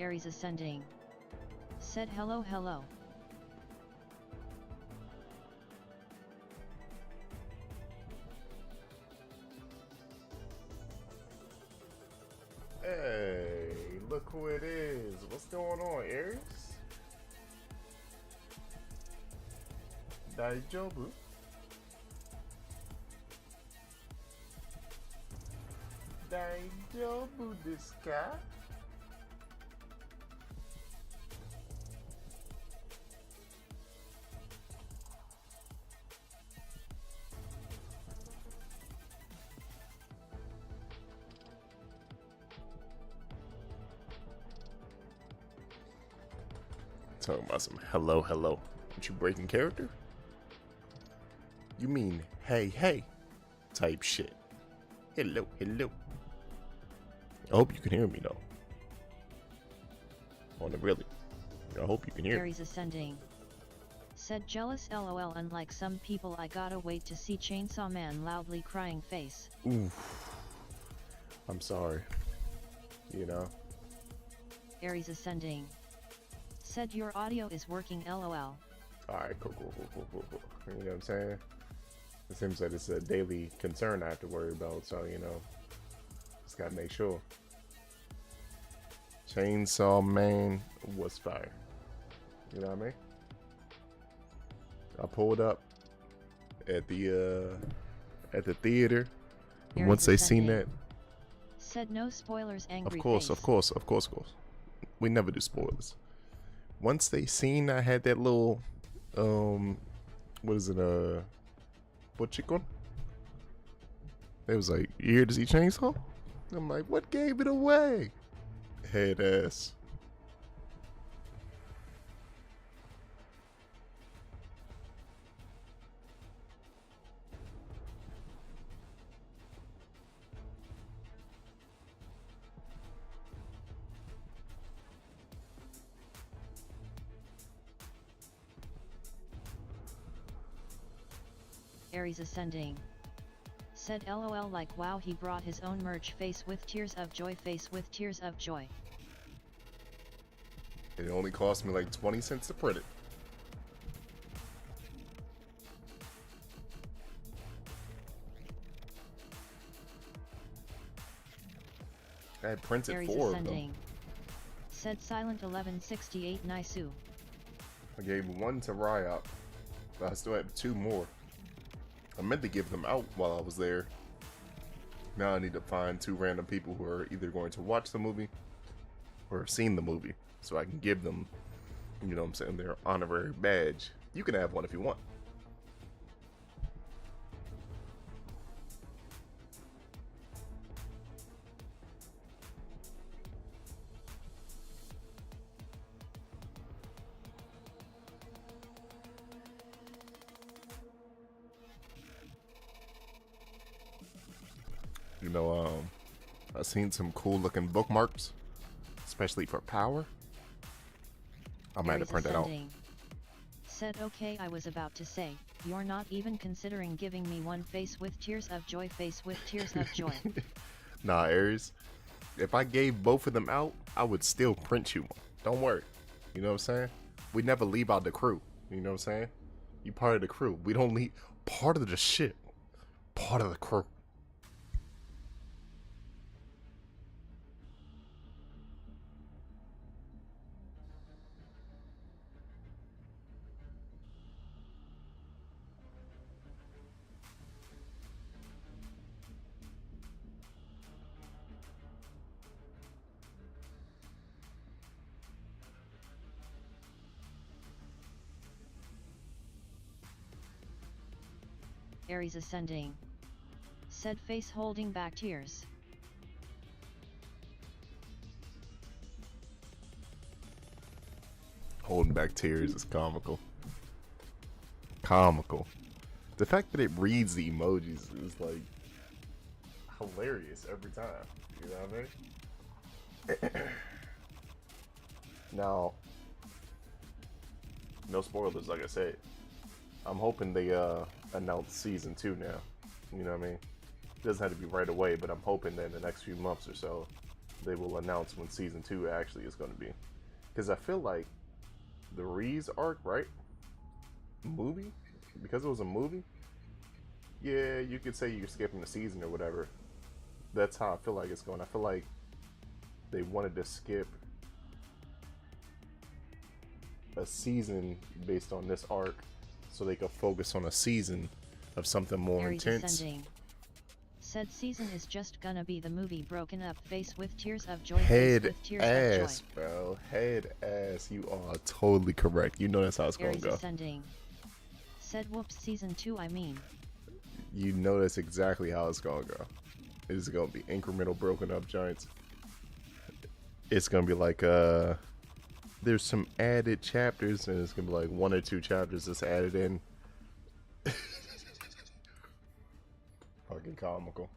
Aries Ascending. Said hello hello. Hey, look who it is. What's going on, Aries? Daijobu? Daijobu desu ka? Talking about some hello, hello. What, you breaking character? You mean hey, hey type shit. Hello, hello. I hope you can hear me though. On the really. I hope you can hear Aries Ascending. Said jealous lol, unlike some people I gotta wait to see Chainsaw Man loudly crying face. me. Oof. I'm sorry. You know? Aries Ascending. Said your audio is working lol. Alright, cool. You know what I'm saying? It seems like it's a daily concern I have to worry about, so you know, just gotta make sure. Chainsaw Man was fire. You know what I mean? I pulled up at the theater. And once they seen that, said no spoilers, angry of course. We never do spoilers. Once they seen I had that little what is it, what you call? They was like, you here to see Chainsaw? I'm like, what gave it away? Head ass. Aries Ascending. Said lol, like wow, he brought his own merch, face with tears of joy, face with tears of joy. It only cost me like 20 cents to print it. I had printed Aries 4 of Ascending. them. Said silent 1168 Naisu. I gave 1 to Riot, but I still have 2 more. I meant to give them out while I was there. Now I need to find 2 random people who are either going to watch the movie or have seen the movie, so I can give them, you know what I'm saying, their honorary badge. You can have one if you want. You know, I've seen some cool looking bookmarks, especially for power. I might have print that out. Said okay, I was about to say, you're not even considering giving me one, face with tears of joy, face with tears of joy. Nah, Aries. If I gave both of them out, I would still print you one. Don't worry. You know what I'm saying? We never leave out the crew. You know what I'm saying? You part of the crew. We don't leave part of the shit. Part of the crew. Aries Ascending. Said face holding back tears. Holding back tears is comical. Comical. The fact that it reads the emojis is like hilarious every time. You know what I mean? Now, no spoilers, like I said. I'm hoping they announce season 2 now. You know what I mean? It doesn't have to be right away, but I'm hoping that in the next few months or so they will announce when season 2 actually is going to be. Because I feel like the Reze arc, right? Movie? Because it was a movie? Yeah, you could say you're skipping the season or whatever. That's how I feel like it's going. I feel like they wanted to skip a season based on this arc so they could focus on a season of something more Aries intense. Ascending. Said season is just gonna be the movie broken up face with tears of joy, Head face with tears ass, of joy. bro. Head ass. You are totally correct. You know that's how it's going to Aries go. Ascending. Said whoops season 2 I mean. You know that's exactly how it's going to go. It's going to be incremental broken up giants. It's going to be like, there's some added chapters, and it's going to be like 1 or 2 chapters that's added in. Fucking comical.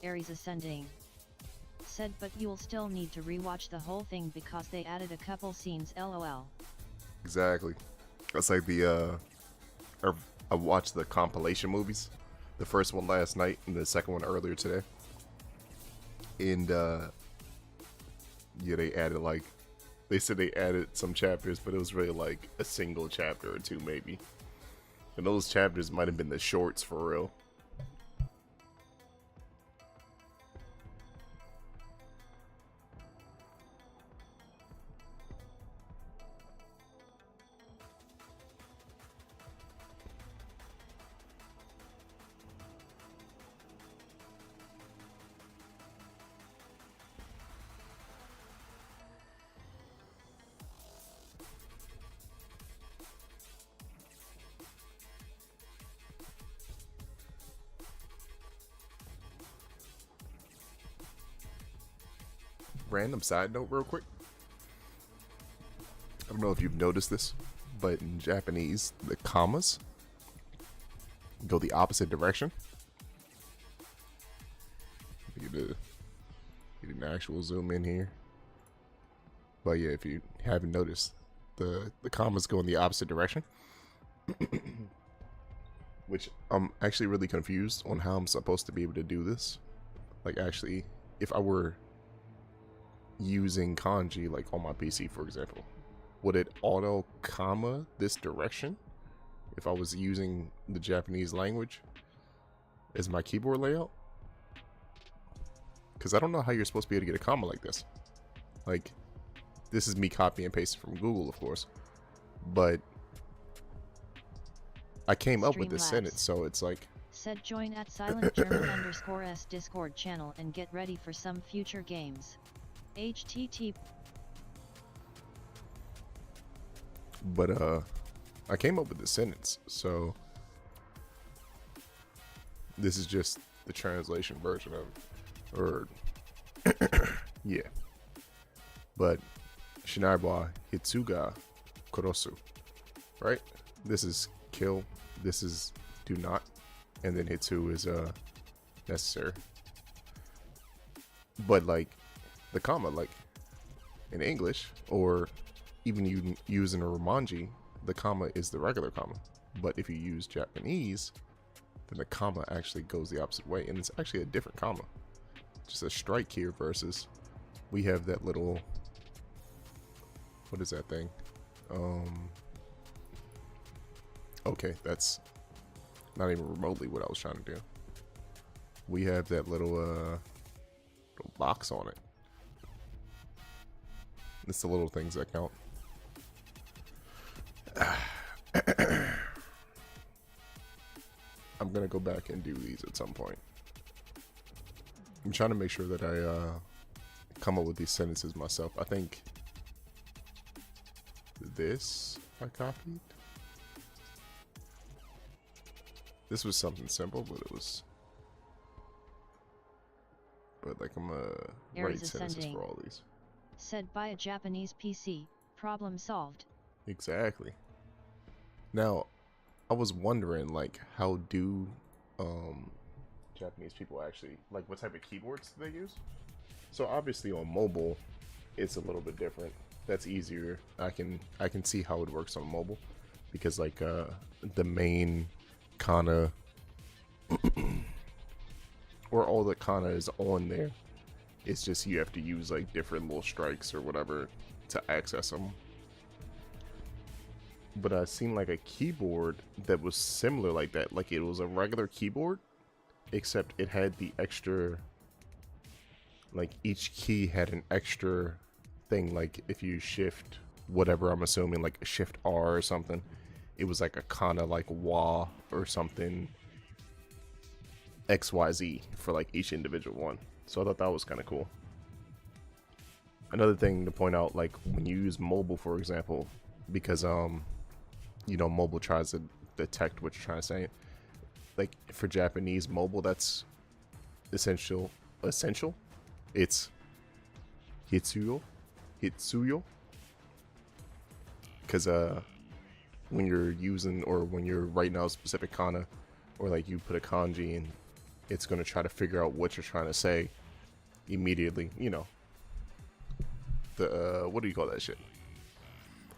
Aries Ascending. Said but you'll still need to rewatch the whole thing because they added a couple scenes lol. Exactly. That's like the I watched the compilation movies. The first one last night and the second one earlier today. And yeah, they said they added some chapters, but it was really like a single chapter or two maybe. And those chapters might have been the shorts for real. Random side note real quick. I don't know if you've noticed this, but in Japanese, the commas go the opposite direction. Get an actual zoom in here. But yeah, if you haven't noticed, the commas go in the opposite direction. Which I'm actually really confused on how I'm supposed to be able to do this. Like actually, if I were using kanji like on my PC for example, would it auto comma this direction if I was using the Japanese language as my keyboard layout? Because I don't know how you're supposed to be able to get a comma like this. Like, this is me copy and pasting from Google, of course, but I came up with this sentence, so it's like, said join at silent German_s Discord channel and get ready for some future games. HTTP. But I came up with this sentence, so this is just the translation version of it, or yeah. But Shinaiwa Hitsuga Korosu, right? This is kill, this is do not, and then Hitsu is necessary. But like the comma, like in English, or even you use in a romanji, the comma is the regular comma. But if you use Japanese, then the comma actually goes the opposite way, and it's actually a different comma. Just a strike here versus we have that little, what is that thing? Okay, that's not even remotely what I was trying to do. We have that little box on it. It's the little things that count. I'm gonna go back and do these at some point. I'm trying to make sure that I come up with these sentences myself. I think this I copied. This was something simple, but it was. But like I'm write Aries sentences ascending. for all these. Said by a Japanese PC, problem solved. Exactly. Now, I was wondering, like, how do Japanese people actually, like, what type of keyboards do they use? So obviously on mobile, it's a little bit different. That's easier. I can see how it works on mobile, because like the main kana or all the kana is on there. It's just you have to use like different little strikes or whatever to access them. But I seen like a keyboard that was similar like that. Like it was a regular keyboard, except it had the extra, like each key had an extra thing. Like if you shift whatever, I'm assuming like shift R or something, it was like a kind of like wa or something XYZ for like each individual one. So I thought that was kind of cool. Another thing to point out, like when you use mobile, for example, because you know, mobile tries to detect what you're trying to say. Like for Japanese mobile, that's essential. It's hitsuyo, because when you're using or when you're writing out a specific kana, or like you put a kanji in, it's gonna try to figure out what you're trying to say immediately. You know, the what do you call that shit?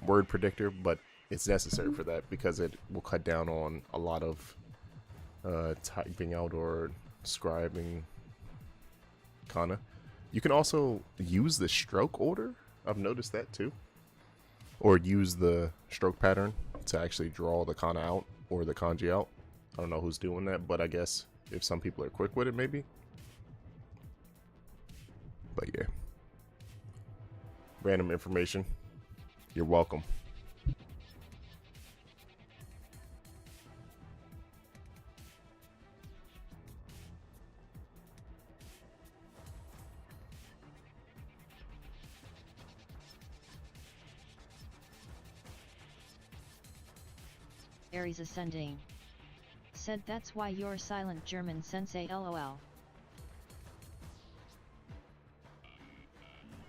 Word predictor, but it's necessary for that because it will cut down on a lot of typing out or scribing kana. You can also use the stroke order. I've noticed that too. Or use the stroke pattern to actually draw the kana out or the kanji out. I don't know who's doing that, but I guess if some people are quick with it, maybe. But yeah. Random information. You're welcome. Aries ascending. Said that's why you're silent German sensei lol.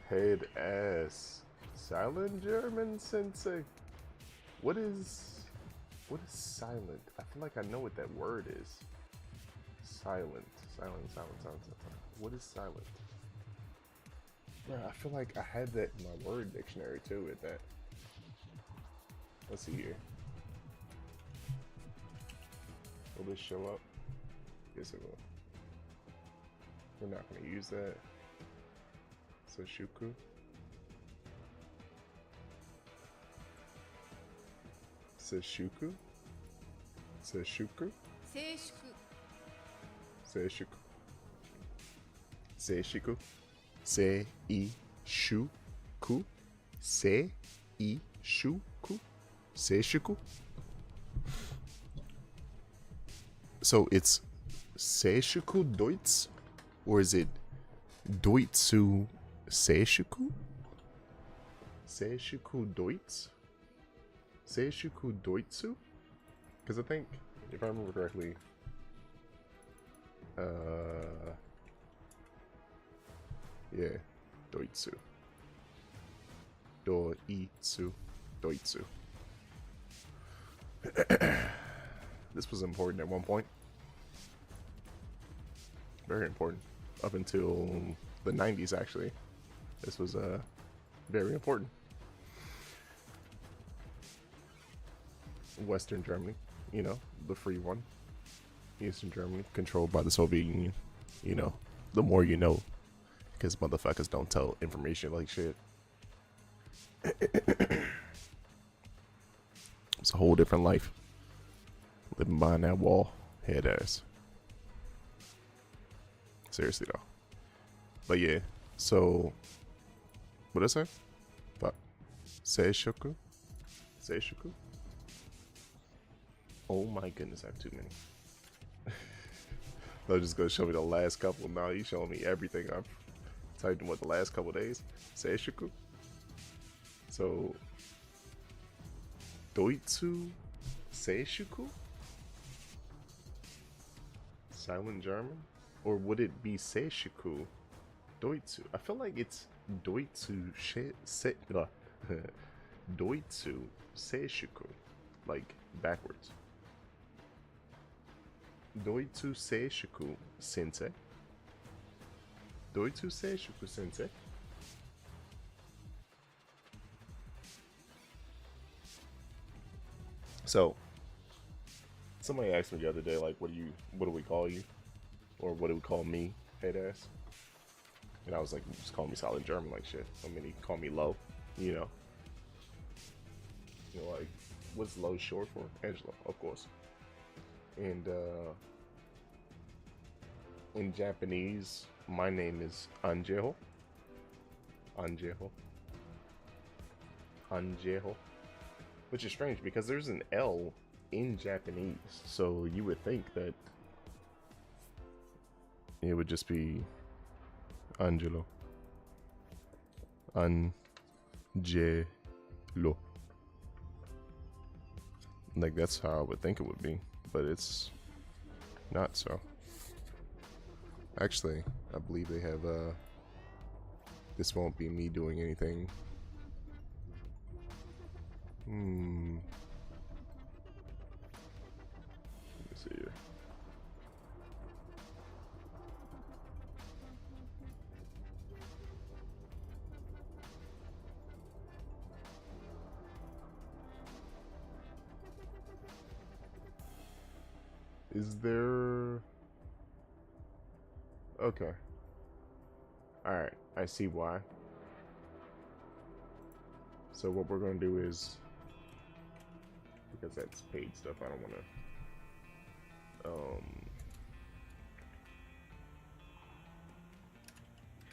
Head ass. Silent German sensei. What is silent? I feel like I know what that word is. Silent. What is silent? Bruh, I feel like I had that in my word dictionary too at that. Let's see here. Will this show up? Yes, it will. We're not going to use that. Seshuku. Seshuku. Seshuku. Seishuku. Seishiku. Seishuku. Seishuku. Seishuku. So it's Seishuku Deutsch, or is it Deutsu Seishuku? Seishuku Deutsch? Seishuku Deutsu? Because I think, if I remember correctly, yeah, Deutsu. Doitsu. Doitsu. This was important at one point. Very important. Up until the 90s, actually. This was very important. Western Germany, you know, the free one. Eastern Germany, controlled by the Soviet Union. You know, the more you know. Because motherfuckers don't tell information like shit. It's a whole different life. Living behind that wall, head ass. Seriously though. But yeah, so what did I say? Fuck. Seishuku? Seishuku? Oh my goodness, I have too many. They'll just go show me the last couple. Now you showing me everything I've typed in what the last couple days. Seishuku. So Doitsu Seishuku? Silent German? Or would it be Seishuku? Doitsu. I feel like it's Doitsu Doitsu Seishuku. Like backwards. Doitsu Seishuku Sensei. Doitsu Seishuku Sensei. So, somebody asked me the other day, like, what do we call you? Or what do we call me, head ass? And I was like, just call me Silent German, like shit. I mean, he called me Low, you know. You know, like, what's Low short for? Angelo, of course. And, in Japanese, my name is Anjeho. Anjeho. Anjeho. Which is strange because there's an L in Japanese, so you would think that it would just be Angelo. Angelo. Like, that's how I would think it would be, but it's not so. Actually, I believe they have, this won't be me doing anything. Let me see here. Is there... Okay. Alright, I see why. So what we're going to do is... Because that's paid stuff, I don't want to...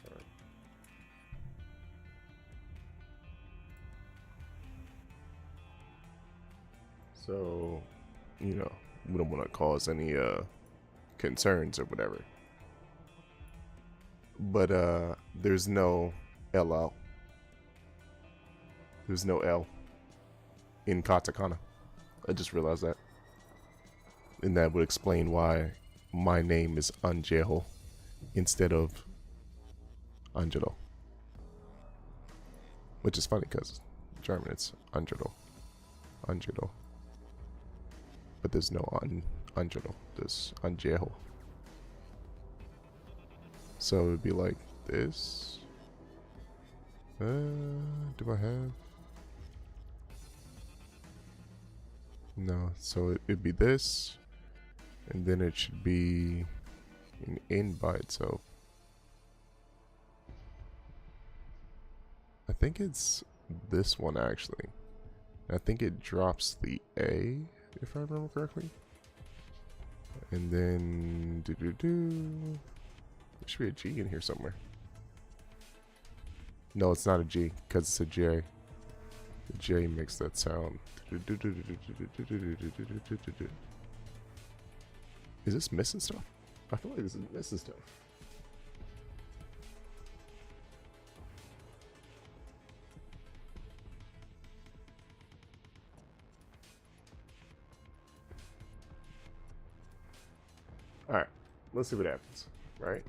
Right. So, you know, we don't want to cause any concerns or whatever. But there's no L out. There's no L in katakana. I just realized that. And that would explain why my name is Anjeho instead of Angelo. Which is funny because German it's Angelo. Angelo. But there's no Angelo. There's Anjeho. So it would be like this. Do I have? No, so it'd be this, and then it should be an N by itself. I think it's this one actually. I think it drops the A, if I remember correctly. And then there should be a G in here somewhere. No, it's not a G because it's a J. The J makes that sound. Is this missing stuff? I feel like this is missing stuff. Alright, let's see what happens, right?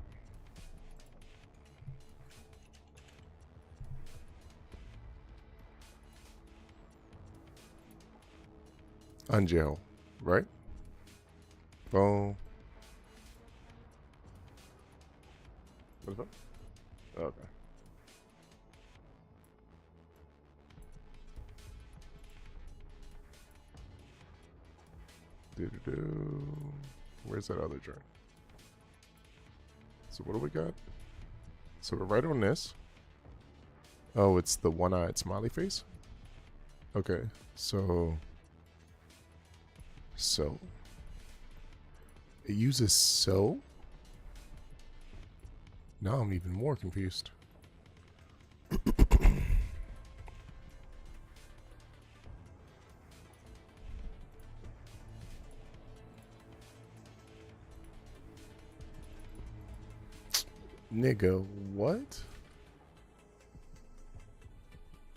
Angel, right? Boom. What is that? Okay. Where's that other joint? So what do we got? So we're right on this. Oh, it's the one-eyed smiley face? Okay, so it uses so? Now I'm even more confused. Nigga, what?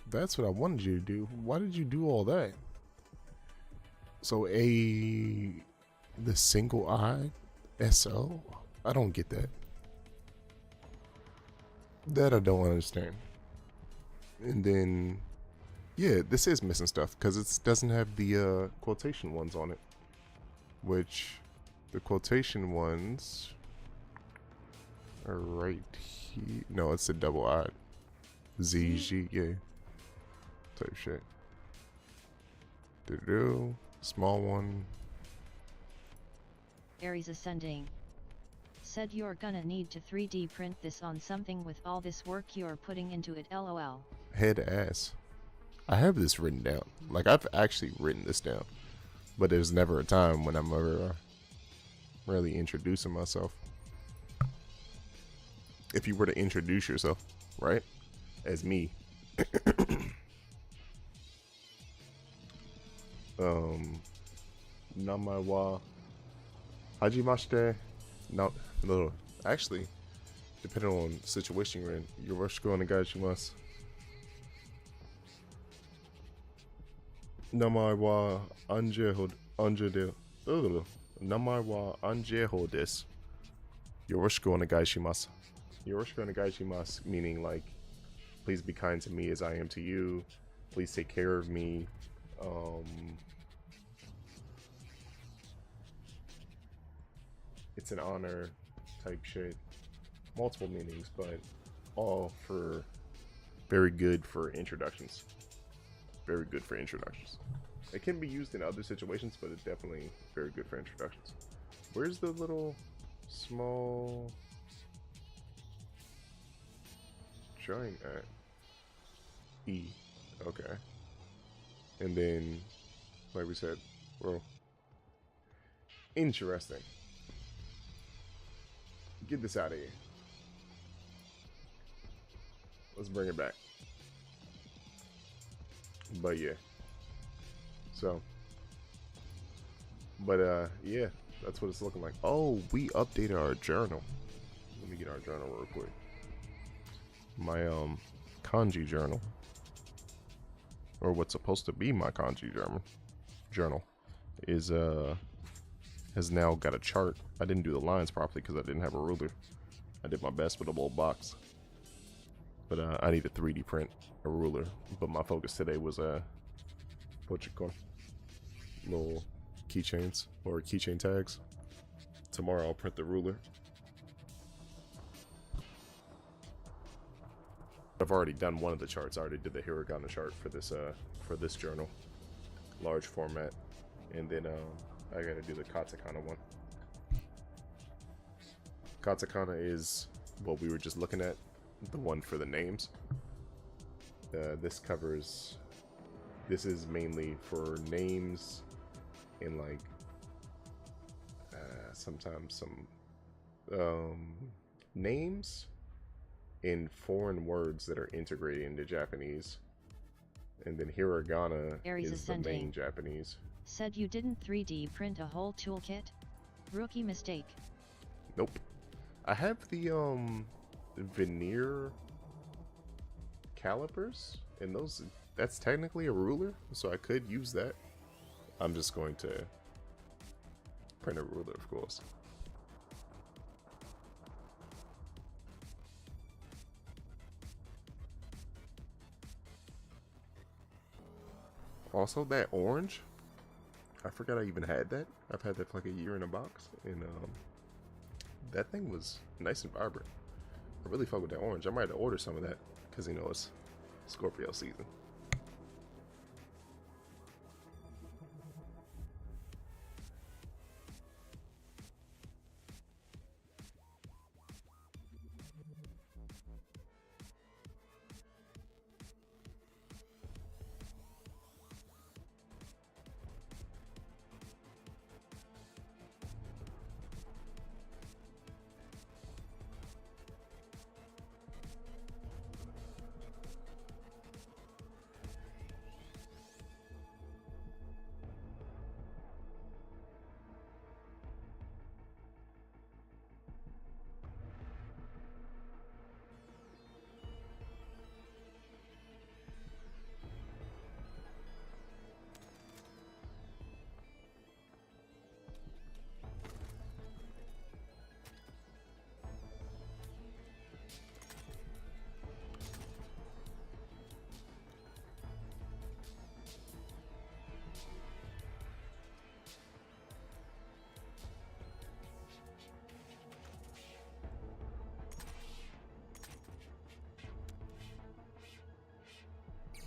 That's what I wanted you to do. Why did you do all that? So the single eye SO? I don't get that. That I don't understand. And then, yeah, this is missing stuff because it doesn't have the quotation ones on it. Which, the quotation ones are right here. No, it's a double I. ZG, yeah. Type shit. Do small one. Aries Ascending. Said you're gonna need to 3D print this on something with all this work you're putting into it, lol. Head ass. I have this written down. Like, I've actually written this down. But there's never a time when I'm ever really introducing myself. If you were to introduce yourself, right? As me. Namae wa hajimashite. No, actually, depending on the situation you're in, yoroshiku onegaishimasu. Namae wa Anjeho Namae wa Anjeho desu. Yoroshiku onegaishimasu. Yoroshiku onegaishimasu, meaning like, please be kind to me as I am to you. Please take care of me. It's an honor type shit. Multiple meanings, but all for very good for introductions. Very good for introductions. It can be used in other situations, but it's definitely very good for introductions. Where's the little small giant at? E. Okay. And then, like we said, well, interesting. Get this out of here. Let's bring it back. But yeah. So. But yeah, that's what it's looking like. Oh, we updated our journal. Let me get our journal real quick. My kanji journal. Or what's supposed to be my kanji journal is has now got a chart. I didn't do the lines properly because I didn't have a ruler. I did my best with a little box, but I need to 3D print a ruler. But my focus today was what you call little keychains or keychain tags. Tomorrow I'll print the ruler. I've already done one of the charts. I already did the hiragana chart for this journal, large format, and then I gotta do the katakana one. Katakana is what we were just looking at, the one for the names. This is mainly for names and like sometimes some names in foreign words that are integrated into Japanese. And then hiragana Aries is Ascending. the main Japanese. Said you didn't 3D print a whole toolkit? Rookie mistake. Nope. I have the veneer calipers, and that's technically a ruler, so I could use that. I'm just going to print a ruler, of course. Also, that orange, I forgot I even had that. I've had that for like a year in a box, and that thing was nice and vibrant. I really fuck with that orange. I might have to order some of that because you know it's Scorpio season.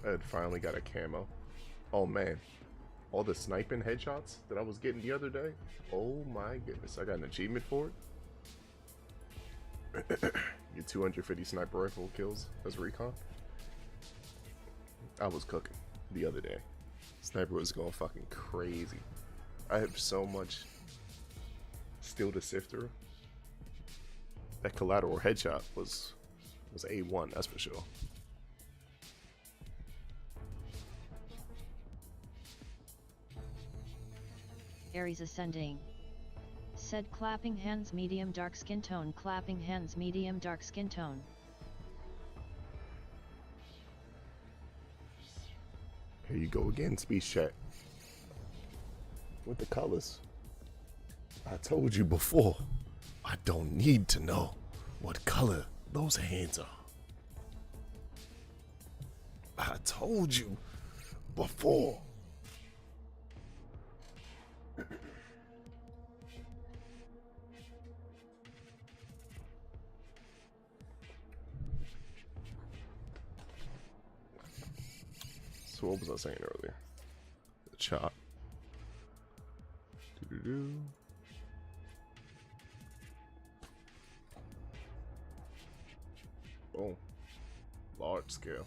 I had finally got a camo. Oh man, all the sniping headshots that I was getting the other day. Oh my goodness, I got an achievement for it. Get 250 sniper rifle kills as recon. I was cooking the other day. Sniper was going fucking crazy. I have so much still to sift through. That collateral headshot was A1, that's for sure. Aries ascending. Said clapping hands medium dark skin tone, clapping hands medium dark skin tone. Here you go again, speech chat. With the colors. I told you before, I don't need to know what color those hands are. I told you before. So what was I saying earlier? The chop. Doo-doo-doo. Boom. Large scale.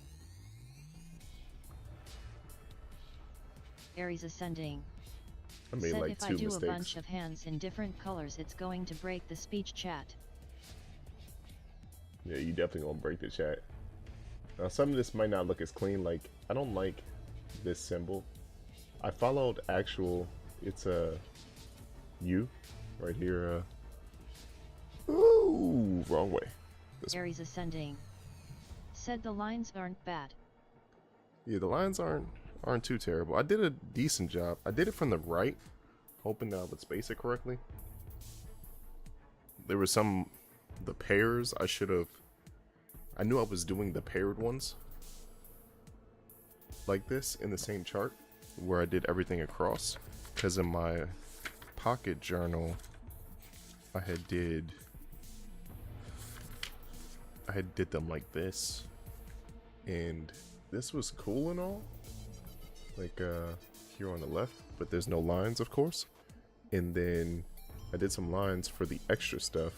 Aries ascending. I made Said like if 2 I do mistakes. a bunch of hands in different colors, it's going to break the speech chat. Yeah, you definitely gonna break the chat. Now some of this might not look as clean. Like I don't like this symbol. I followed actual. It's a U right here. Ooh, wrong way. This Aries ascending. Said the lines aren't bad. Yeah, the lines aren't too terrible. I did a decent job. I did it from the right, hoping that I would space it correctly. There were the pairs I should have. I knew I was doing the paired ones like this in the same chart where I did everything across, because in my pocket journal I had did them like this, and this was cool and all, like here on the left, but there's no lines, of course. And then I did some lines for the extra stuff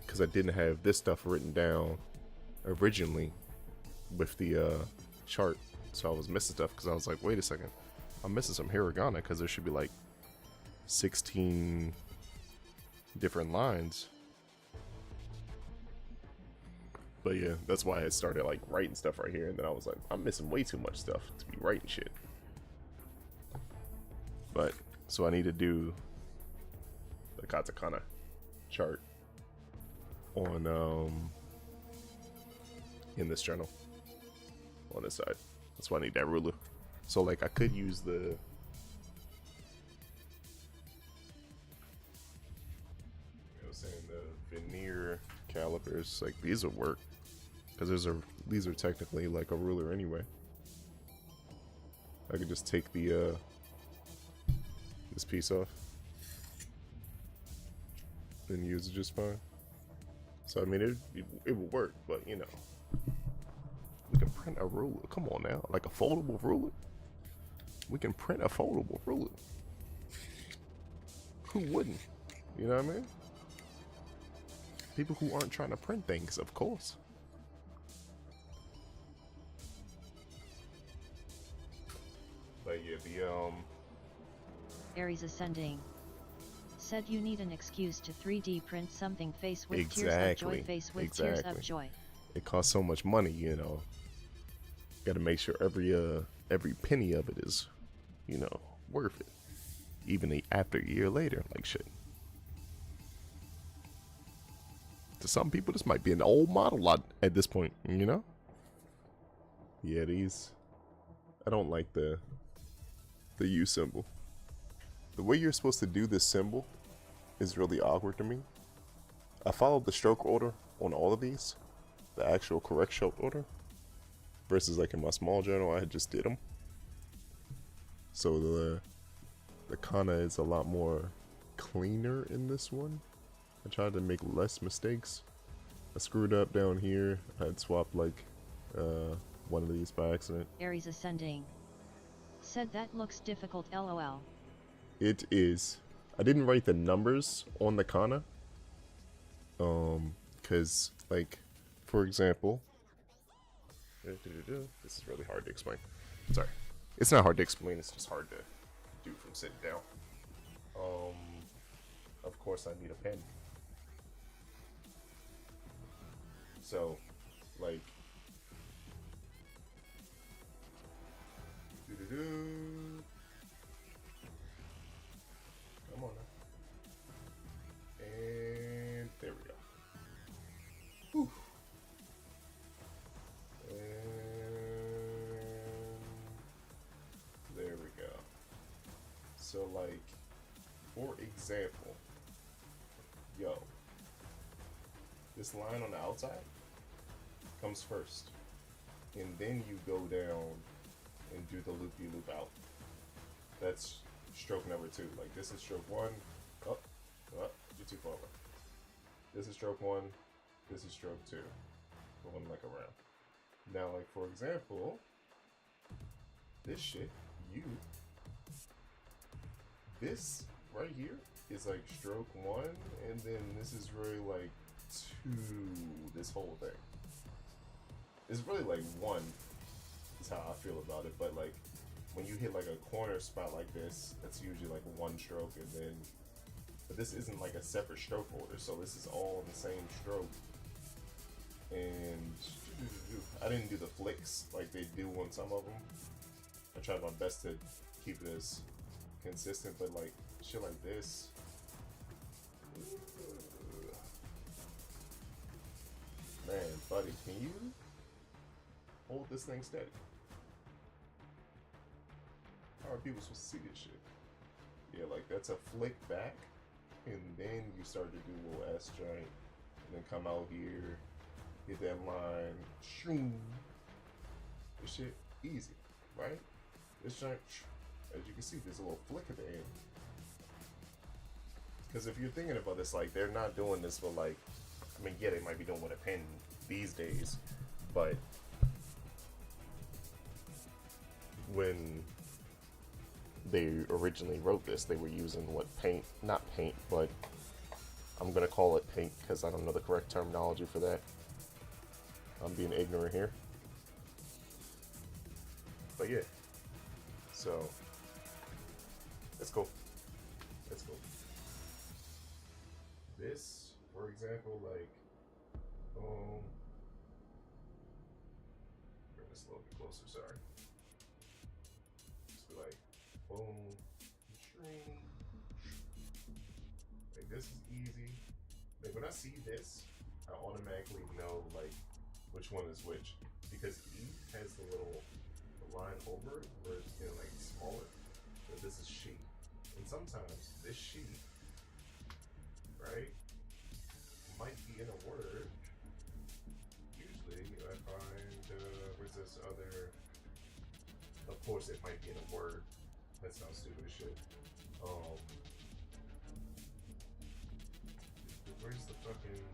because I didn't have this stuff written down originally with the chart, so I was missing stuff because I was like, wait a second, I'm missing some hiragana because there should be like 16 different lines. But yeah, that's why I started like writing stuff right here, and then I was like, I'm missing way too much stuff to be writing shit. But so I need to do the katakana chart on in this journal on this side. That's why I need that ruler. So like I could use the, you know, saying the veneer calipers, like these would work because these are technically like a ruler anyway. I could just take the this piece off and use it just fine. So I mean it would work, but you know, we can print a ruler. Come on now, like a foldable ruler. We can print a foldable ruler. Who wouldn't? You know what I mean? People who aren't trying to print things, of course. But yeah, Aries ascending. Said you need an excuse to 3D print something face with tears of Exactly. joy, face with tears of joy. It costs so much money, you know. Got to make sure every penny of it is, you know, worth it. Even after a year later, like shit. To some people, this might be an old model lot at this point, you know? Yeah, these. I don't like the U symbol. The way you're supposed to do this symbol is really awkward to me. I followed the stroke order on all of these, the actual correct stroke order, versus like in my small journal, I had just did them. So the kana is a lot more cleaner in this one. I tried to make less mistakes. I screwed up down here. I had swapped like one of these by accident. Aries ascending. Said that looks difficult lol. It is. I didn't write the numbers on the kana. Cause like, for example, this is really hard to explain. Sorry. It's not hard to explain, it's just hard to do from sitting down. Of course I need a pen. So, like, come on now. And there we go. Whew. And there we go. So, like, for example, yo, this line on the outside comes first, and then you go down and do the loop-de-loop out. That's stroke number 2. Like, this is stroke 1. Oh, you're too far away. This is stroke 1. This is stroke 2. Going like around. Now, like, for example, this shit, this right here is like stroke 1, and then this is really like 2, this whole thing. It's really like 1 is how I feel about it, but like when you hit like a corner spot like this, that's usually like 1 stroke, and then, but this isn't like a separate stroke order, so this is all in the same stroke. And I didn't do the flicks like they do on some of them. I tried my best to keep it as consistent, but like shit like this, man, buddy, can you hold this thing steady? How are people supposed to see this shit? Yeah, like that's a flick back, and then you start to do a little S joint, and then come out here, hit that line, shoom. This shit easy, right? This joint, as you can see, there's a little flick at the end. Because if you're thinking about this, like, they're not doing this with, like, I mean, yeah, they might be doing with a pen these days, but when they originally wrote this, they were using what, paint? Not paint, but I'm gonna call it paint because I don't know the correct terminology for that. I'm being ignorant here. But yeah, so it's cool. It's cool. This, for example, like, bring this a little bit closer, sorry. Just be like, boom, string. Like, this is easy. Like, when I see this, I automatically know, like, which one is which. Because E has the little line over it, where it's getting, like, smaller. But this is she. And sometimes this she, right, might be in a word. Usually I find, where's this other, of course it might be in a word. That sounds stupid as shit. Where's the fucking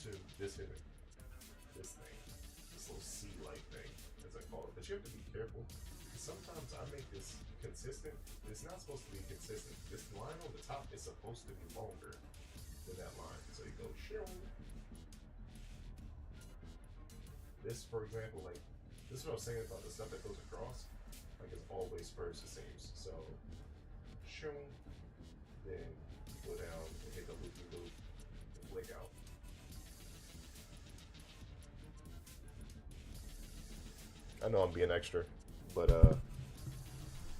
to this hitter? This thing. This little C-like thing, as I call it. But you have to be careful. Sometimes I make this consistent. It's not supposed to be consistent. This line on the top is supposed to be longer than that line. So you go shill. This, for example, like, this is what I was saying about the stuff that goes across. Like, it's always spurs the seams. So, shill. Then go down and hit the loop-de-loop and flick out. I know I'm being extra, but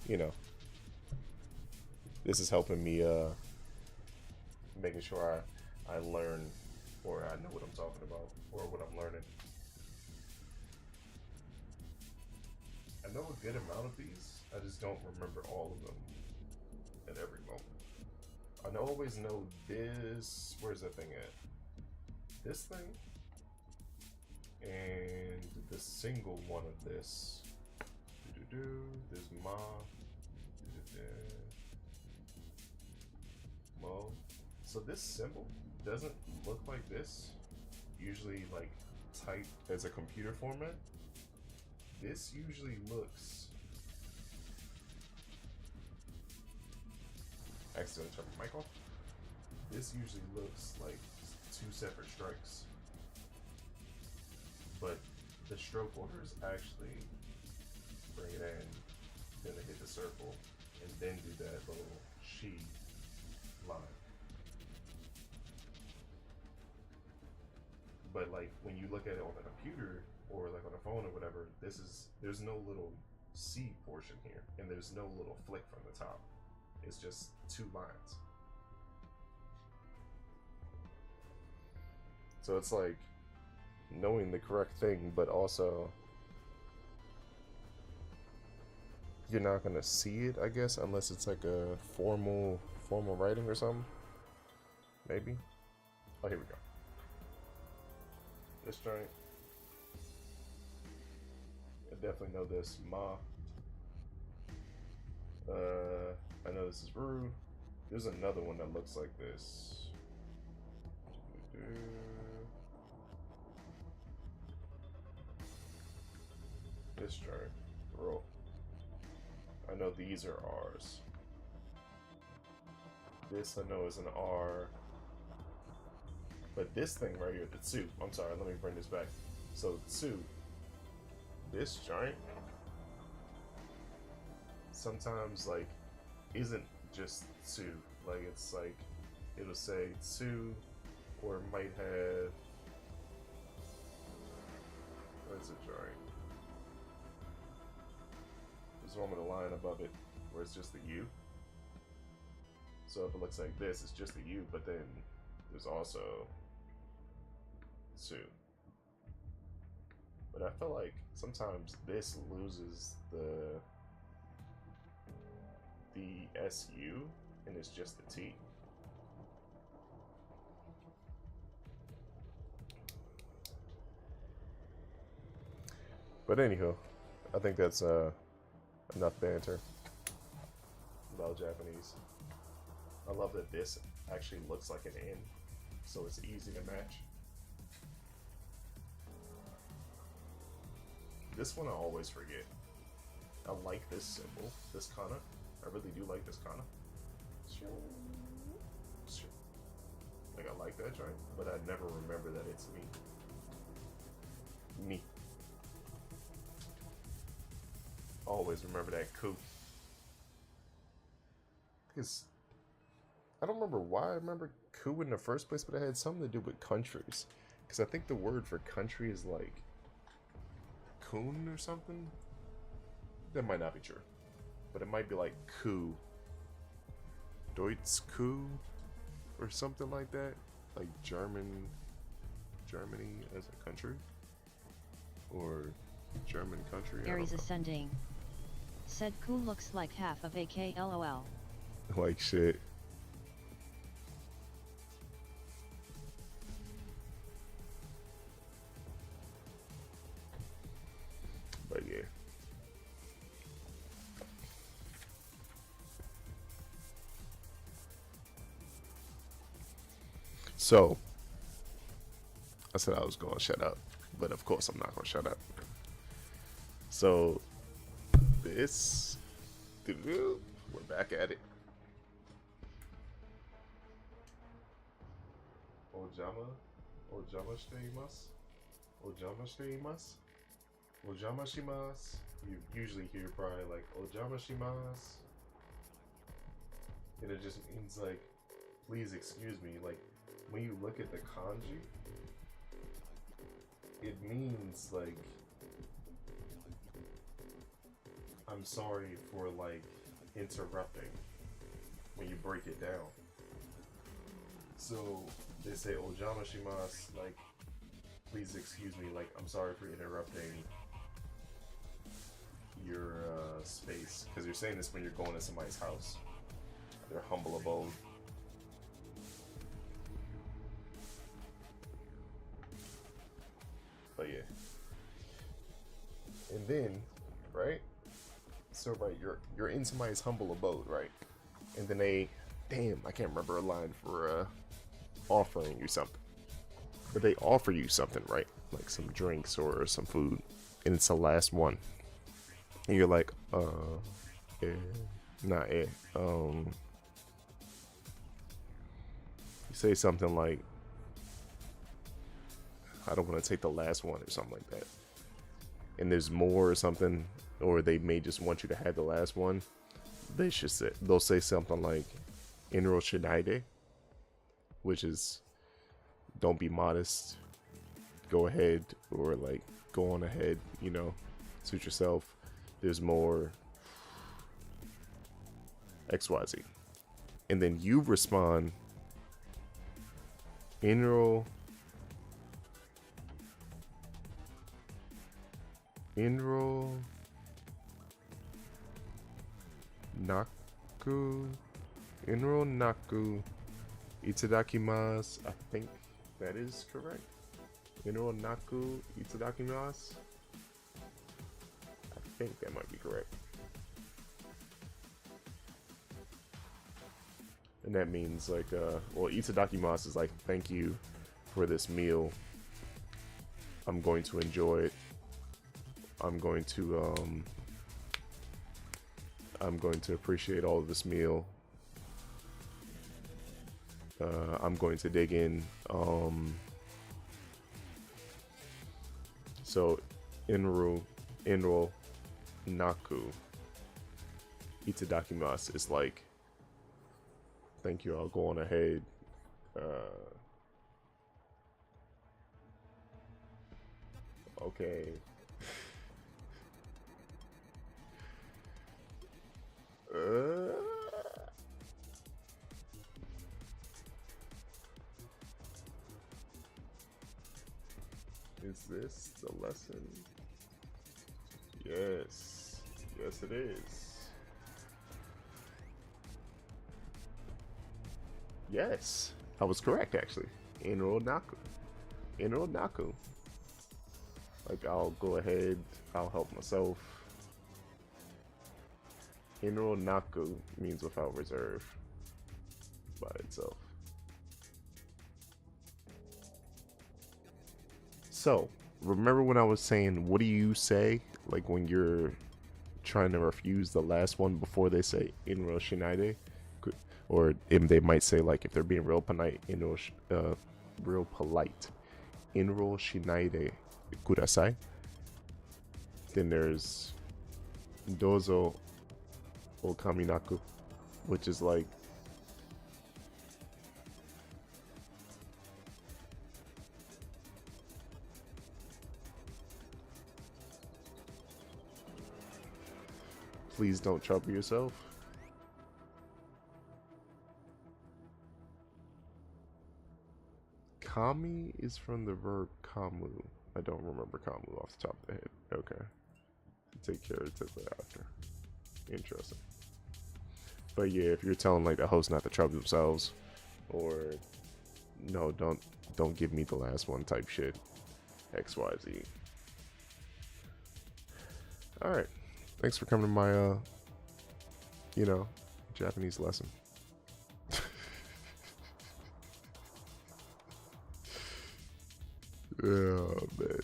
you know, this is helping me making sure I learn, or I know what I'm talking about, or what I'm learning. I know a good amount of these, I just don't remember all of them at every moment. I always know this, where's that thing at? This thing, and the single one of this. There's ma. Mo. So this symbol doesn't look like this. Usually, like, type as a computer format, this usually looks... Accidentally turned my mic off. This usually looks like two separate strikes. But the stroke orders actually bring it in, then they hit the circle, and then do that little she line. But like when you look at it on a computer or like on a phone or whatever, there's no little C portion here, and there's no little flick from the top. It's just two lines. So it's like knowing the correct thing, but also you're not gonna see it, I guess, unless it's like a formal writing or something. Maybe. Oh, here we go. This joint. I definitely know this. Ma. I know this is rude. There's another one that looks like this. This joint. Roll. I know these are R's. This I know is an R. But this thing right here, the two. I'm sorry, let me bring this back. So two. This joint sometimes like isn't just two. Like it's like it'll say two, or it might have, what is it joint? There's one with a line above it where it's just the U. So if it looks like this, it's just the U, but then there's also two. But I feel like sometimes this loses the SU and it's just the T. But anywho, I think that's enough banter about Japanese. I love that this actually looks like an N, so it's easy to match. This one I always forget. I like this symbol, this kana. I really do like this kana. Like I like that joint, but I never remember that it's me. Me. Always remember that coup. Because I don't remember why I remember coup in the first place, but it had something to do with countries. Because I think the word for country is like kun or something. That might not be true, but it might be like coup, Deutsch coup, or something like that. Like Germany as a country, or German country. Aries ascending. Said coup looks like half of AK LOL. Like shit. But yeah. So, I said I was going to shut up, but of course I'm not going to shut up. So, this, we're back at it. Ojama shimasu. You usually hear probably like ojama shimasu. And it just means like, please excuse me. Like, when you look at the kanji, it means like, I'm sorry for like interrupting when you break it down. So they say ojama shimasu, like, please excuse me, like, I'm sorry for interrupting your space, because you're saying this when you're going to somebody's house, their humble abode. But yeah. And then, right? So right, you're in somebody's humble abode, right? And then they, damn, I can't remember a line for offering you something. but they offer you something, right? Like some drinks or some food, and it's the last one, and you're like, eh, not eh. You say something like, I don't want to take the last one or something like that, and there's more or something, or they may just want you to have the last one. They'll say something like Inro Shinaide, which is don't be modest, go ahead, or like go on ahead, you know, suit yourself. There's more XYZ. And then you respond Inro Naku Itadakimasu. I think that is correct. Inro Naku Itadakimasu. I think that might be correct. And that means like, well, Itadakimasu is like, thank you for this meal. I'm going to enjoy it. I'm going to appreciate all of this meal. I'm going to dig in. So, Inro Naku Itadakimasu is like, thank you, I'll go on ahead. Okay. Is this the lesson? Yes. Yes, it is. Yes. I was correct, actually. Inro Naku. Inro Naku. Like, I'll go ahead. I'll help myself. Inro Naku means without reserve by itself. So, remember when I was saying, what do you say? Like when you're trying to refuse the last one before they say Inro Shinaide? Or they might say, like, if they're being real polite, Inro Shinaide Kudasai. Then there's Dozo Okaminaku, which is like, please don't trouble yourself. Kami is from the verb kamu. I don't remember kamu off the top of the head. Okay. Take care of it after. Interesting. But yeah, if you're telling like the host not to trouble themselves, or no, don't give me the last one type shit, XYZ. All right. Thanks for coming to my Japanese lesson. Oh man.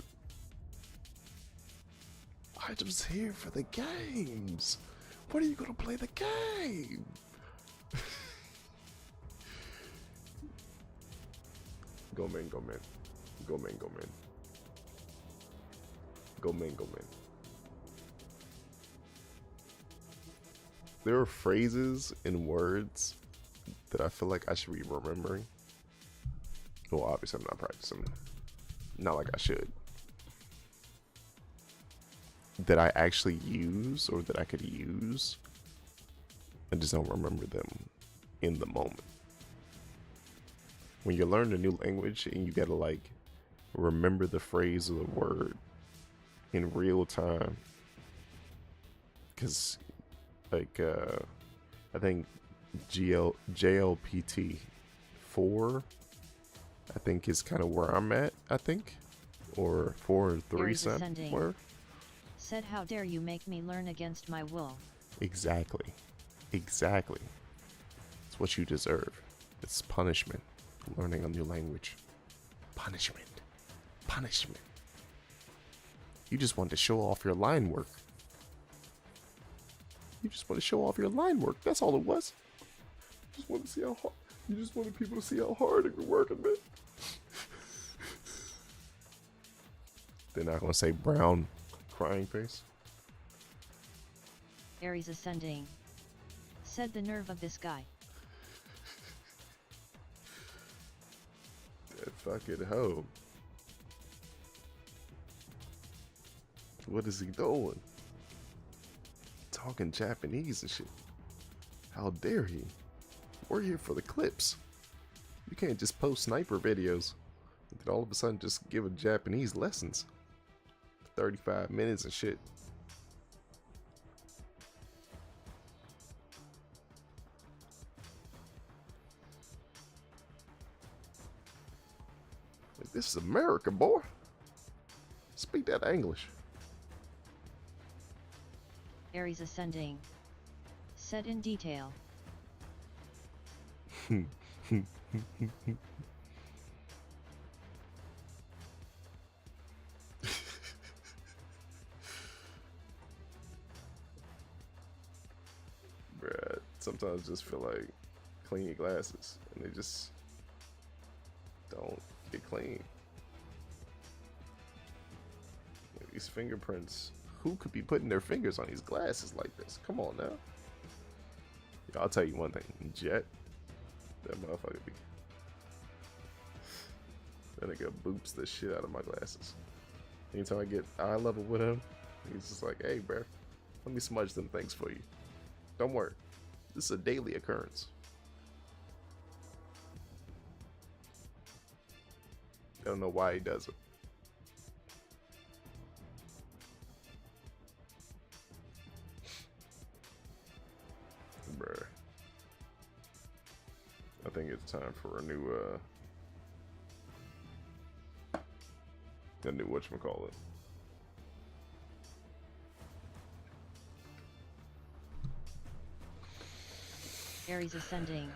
I was here for the games. When are you gonna play the game? Go man, go man. Go man, go man. Go man, go man. There are phrases and words that I feel like I should be remembering. Well, obviously I'm not practicing. Not like I should. That I actually use, or that I could use. I just don't remember them in the moment. When you learn a new language and you gotta like remember the phrase or the word in real time. Cause like I think JLPT 4 I think is kind of where I'm at, I think. Or 4 or 3 somewhere. Said, how dare you make me learn against my will. Exactly. Exactly. It's what you deserve. It's punishment. Learning a new language. Punishment. Punishment. You just want to show off your line work. You just want to show off your line work. That's all it was. You just want to see how hard. You just wanted people to see how hard you're working, man. They're not gonna say brown crying face. Aries ascending. Said the nerve of this guy. That fucking hoe. What is he doing? Talking Japanese and shit. How dare he? We're here for the clips. You can't just post sniper videos and then all of a sudden just give a Japanese lessons. 35 minutes and shit. Like, this is America, boy. Speak that English. Aries ascending. Said in detail. Bruh, sometimes I just feel like clean your glasses and they just don't get clean. Like, these fingerprints, who could be putting their fingers on these glasses like this? Come on now. Yo, I'll tell you one thing, Jet, that motherfucker be. That nigga boops the shit out of my glasses. Anytime I get eye level with him, he's just like, hey, bruh, let me smudge them things for you. Don't worry. This is a daily occurrence. I don't know why he does it. Bruh. I think it's time for a new whatchamacallit. Aries ascending.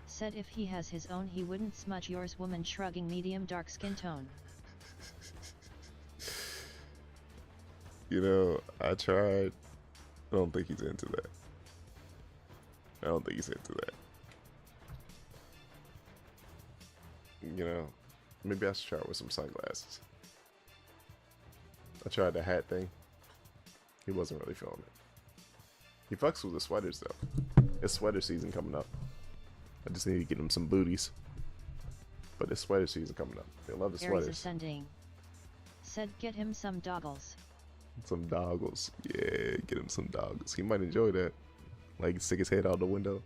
Said if he has his own he wouldn't smudge yours. Woman shrugging. Medium dark skin tone. You know, I tried. I don't think he's into that. I don't think he's into that. You know, maybe I should try it with some sunglasses. I tried the hat thing. He wasn't really feeling it. He fucks with the sweaters though. It's sweater season coming up. I just need to get him some booties. But it's sweater season coming up. They love the sweaters. Aries ascending. Said get him some doggles. Some doggles. Yeah, get him some doggles. He might enjoy that. Like stick his head out the window.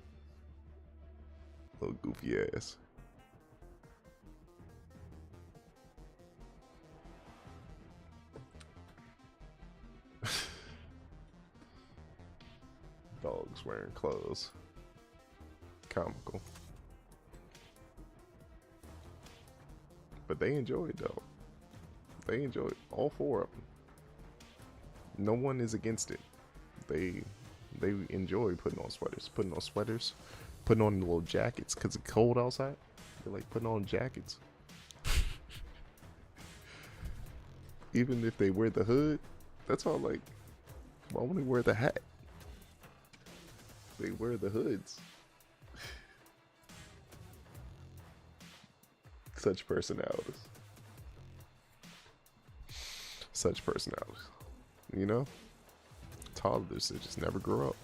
Little goofy ass. Dogs wearing clothes. Comical. But they enjoy it though. They enjoy it. All four of them. No one is against it. They enjoy putting on sweaters. Putting on little jackets because it's cold outside. They like putting on jackets. Even if they wear the hood, that's all like, why wouldn't they wear the hat? They wear the hoods. Such personalities. Such personalities. You know? Toddlers that just never grow up.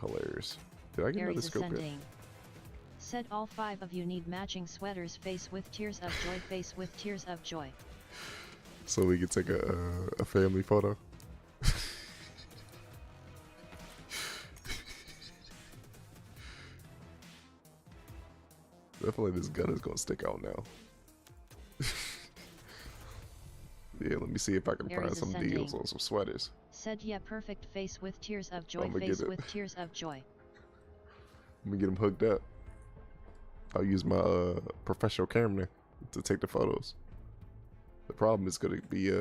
Hilarious. Did I get another scope yet? Said all 5 of you need matching sweaters. Face with tears of joy. Face with tears of joy. So we can take a family photo. I feel like this gun is gonna stick out now. Yeah, let me see if I can find some deals on some sweaters. Said yeah, perfect. Face with tears of joy. Face with tears of joy. Let me get them hooked up. I'll use my professional camera to take the photos. The problem is gonna be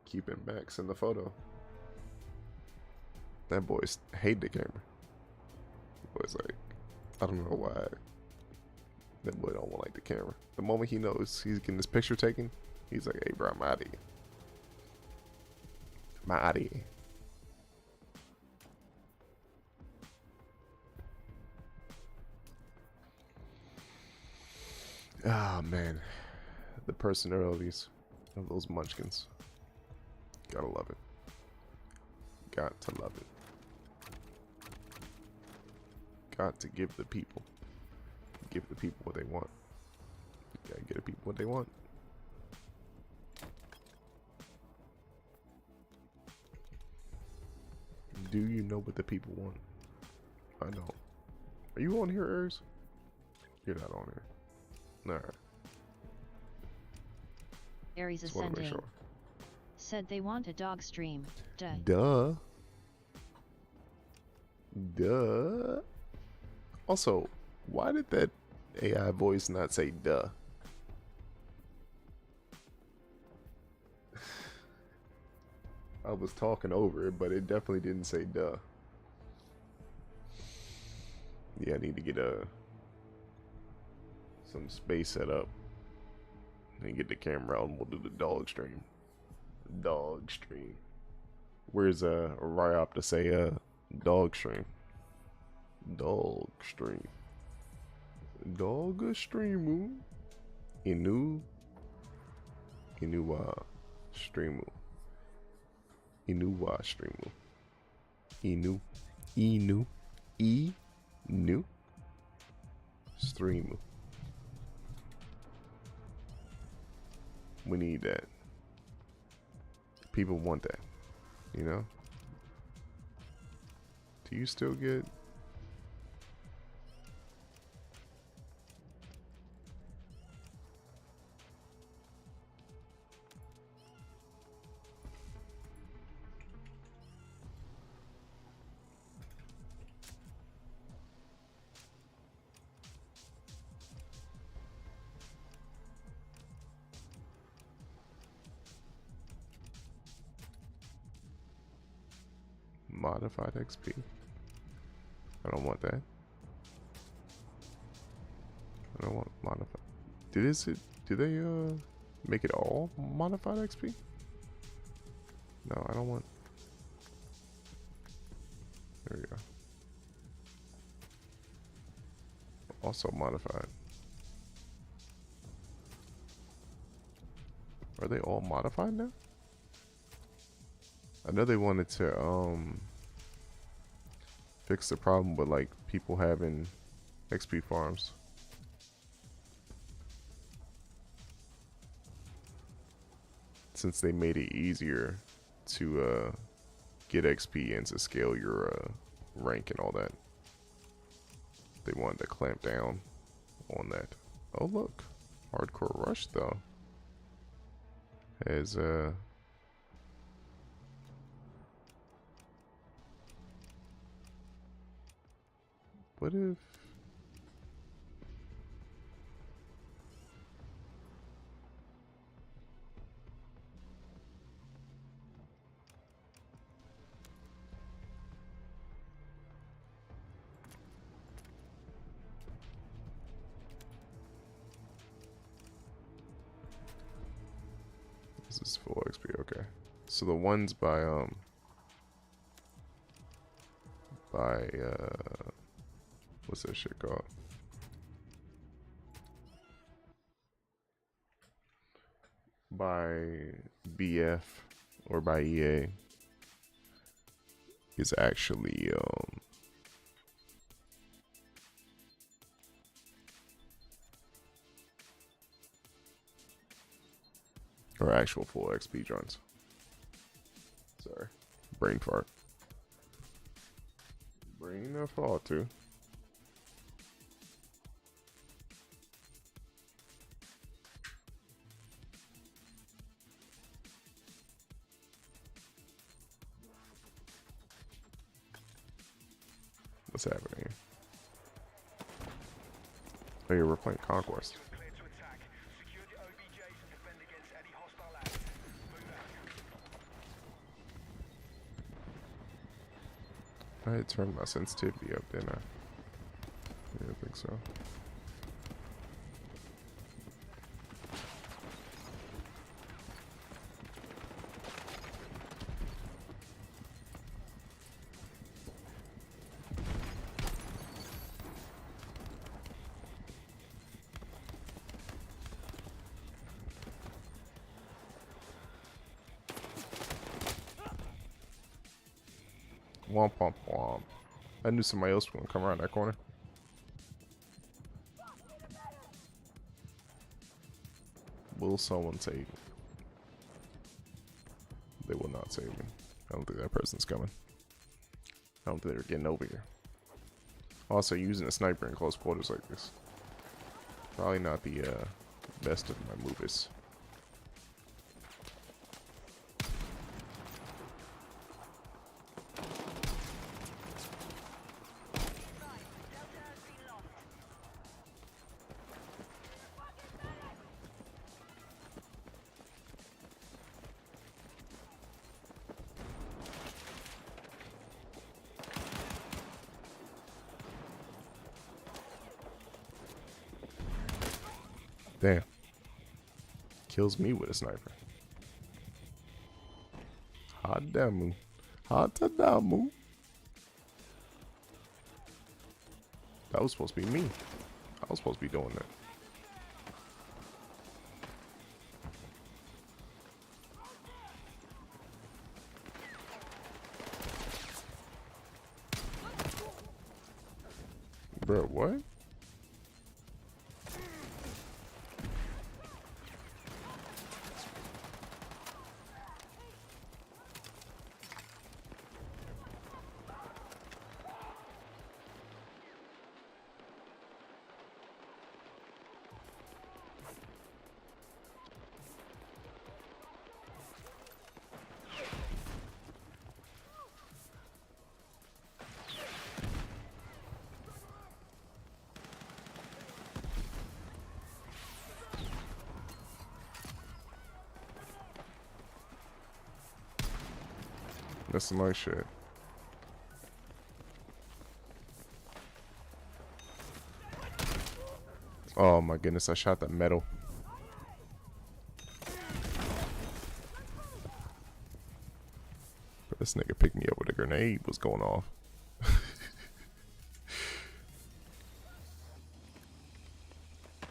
keeping Max in the photo. That boy's hate the camera. The boy's like, I don't know why That boy don't want like the camera. The moment he knows he's getting his picture taken, he's like, "Hey, bro, I'm out of here. I'm out of here." Ah, man, the personalities of those munchkins. Gotta love it. Got to love it. Got to give the people what they want. Gotta give the people what they want. Do you know what the people want? I don't. Are you on here, Ers? You're not on here. Alright. Aries Just wanna make Ascending. sure. Said they want a dog stream. Duh. Duh. Duh. Also, why did that AI voice not say duh? I was talking over it, but it definitely didn't say duh. Yeah, I need to get some space set up and get the camera out, and we'll do the dog stream. Dog stream. Where's Ryop to say dog stream? Dog stream. Dog streamu. Inu streamu. Inu streamu. Inu streamu. We need that. People want that, you know? Do you still get modified XP? I don't want that. I don't want modified. Do they make it all modified XP? No, I don't want. There we go. Also modified. Are they all modified now? I know they wanted to fix the problem with like people having XP farms. Since they made it easier to get XP and to scale your rank and all that. They wanted to clamp down on that. Oh look, Hardcore Rush though has what if this is full XP? Okay, so the ones by what's that shit called? By BF or by EA is actually or actual full XP joints. Sorry, brain fart. Brain a fart too. What's happening here? Oh yeah, we're playing Conquest. I had turned my sensitivity up, didn't I? Yeah, I think so. Womp womp womp. I knew somebody else was gonna come around that corner. Will someone save me? They will not save me. I don't think that person's coming. I don't think they're getting over here. Also, using a sniper in close quarters like this. Probably not the best of my movies. Damn. Kills me with a sniper. Hot damn. Hot damn. That was supposed to be me. I was supposed to be doing that. Bro, what? That's some nice shit. Oh my goodness, I shot that metal. But this nigga picked me up with a grenade. What's going off?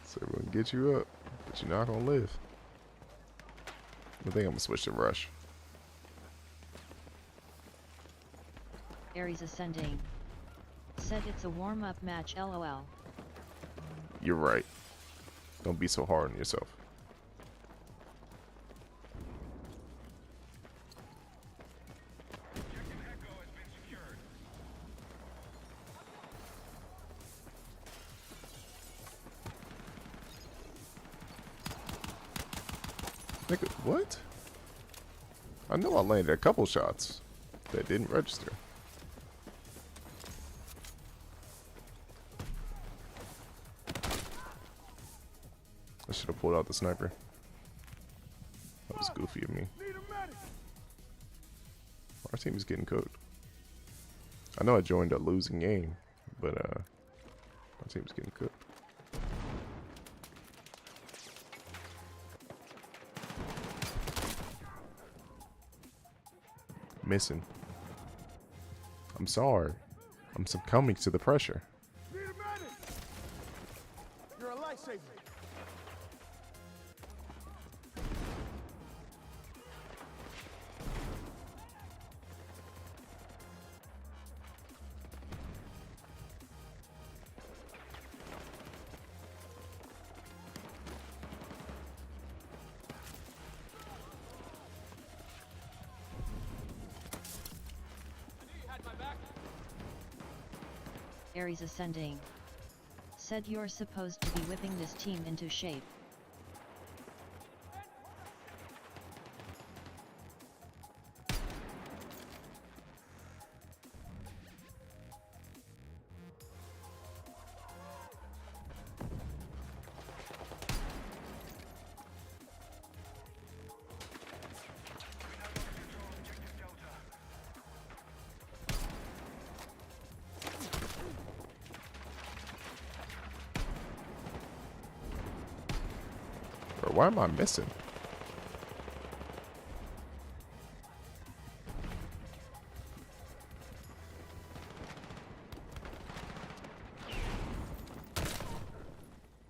So everyone get you up, but you're not gonna live. I think I'm gonna switch to rush. Ares ascending. Said it's a warm-up match, lol. You're right. Don't be so hard on yourself. Nigga, what? I know I landed a couple shots that didn't register. I should have pulled out the sniper. That was goofy of me. Our team is getting cooked. I know I joined a losing game, but our team's getting cooked. Missing. I'm sorry. I'm succumbing to the pressure. You're a lifesaver. Ares ascending. Said you're supposed to be whipping this team into shape. Bro, why am I missing?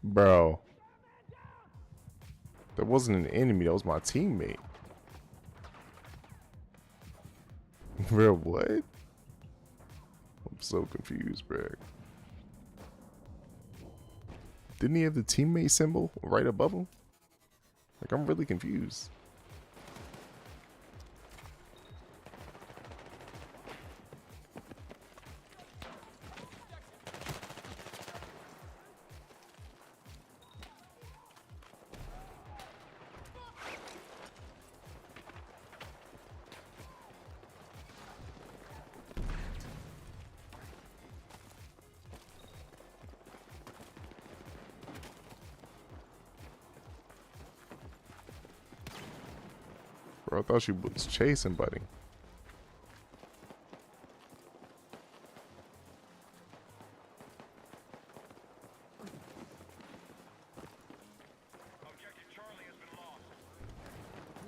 Bro. That wasn't an enemy, that was my teammate. Bro, what? so confused, bro. Didn't he have the teammate symbol right above him? Like, I'm really confused. Bro, I thought she was chasing Buddy.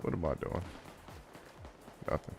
What am I doing? Nothing.